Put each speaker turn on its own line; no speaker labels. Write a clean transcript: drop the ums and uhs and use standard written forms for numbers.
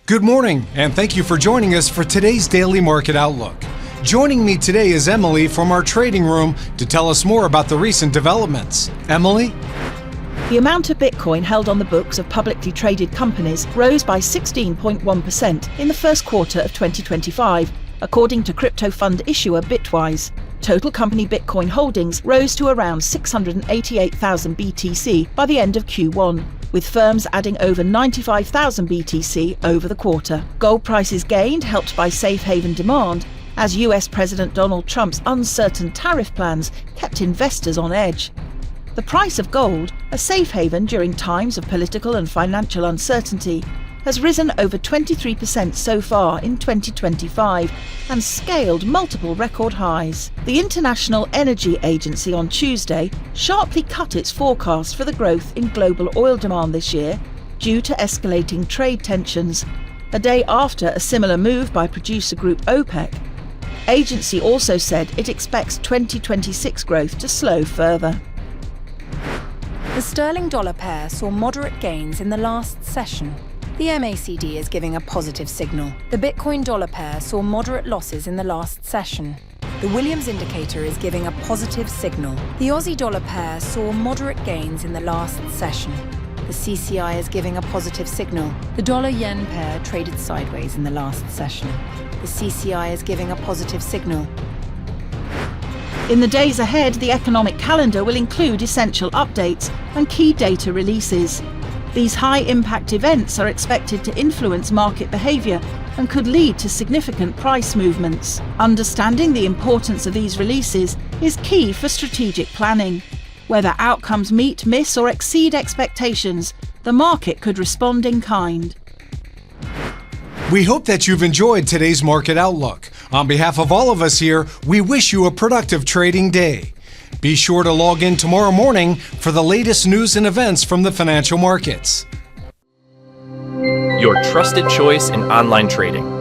Good morning, and thank you for joining us for today's Daily Market Outlook. Joining me today is Emily from our trading room to tell us more about the recent developments. Emily?
The amount of Bitcoin held on the books of publicly traded companies rose by 16.1% in the first quarter of 2025, according to crypto fund issuer Bitwise. Total company Bitcoin holdings rose to around 688,000 BTC by the end of Q1, with firms adding over 95,000 BTC over the quarter. Gold prices gained, helped by safe haven demand, as US President Donald Trump's uncertain tariff plans kept investors on edge. The price of gold, a safe haven during times of political and financial uncertainty, has risen over 23% so far in 2025 and scaled multiple record highs. The International Energy Agency on Tuesday sharply cut its forecast for the growth in global oil demand this year due to escalating trade tensions, a day after a similar move by producer group OPEC. Agency also said it expects 2026 growth to slow further.
The sterling-dollar pair saw moderate gains in the last session. The MACD is giving a positive signal. The Bitcoin-dollar pair saw moderate losses in the last session. The Williams indicator is giving a positive signal. The Aussie-dollar pair saw moderate gains in the last session. The CCI is giving a positive signal. The dollar-yen pair traded sideways in the last session. The CCI is giving a positive signal.
In the days ahead, the economic calendar will include essential updates and key data releases. These high-impact events are expected to influence market behaviour and could lead to significant price movements. Understanding the importance of these releases is key for strategic planning. Whether outcomes meet, miss or exceed expectations, the market could respond in kind.
We hope that you've enjoyed today's Market Outlook. On behalf of all of us here, we wish you a productive trading day. Be sure to log in tomorrow morning for the latest news and events from the financial markets.
Your trusted choice in online trading.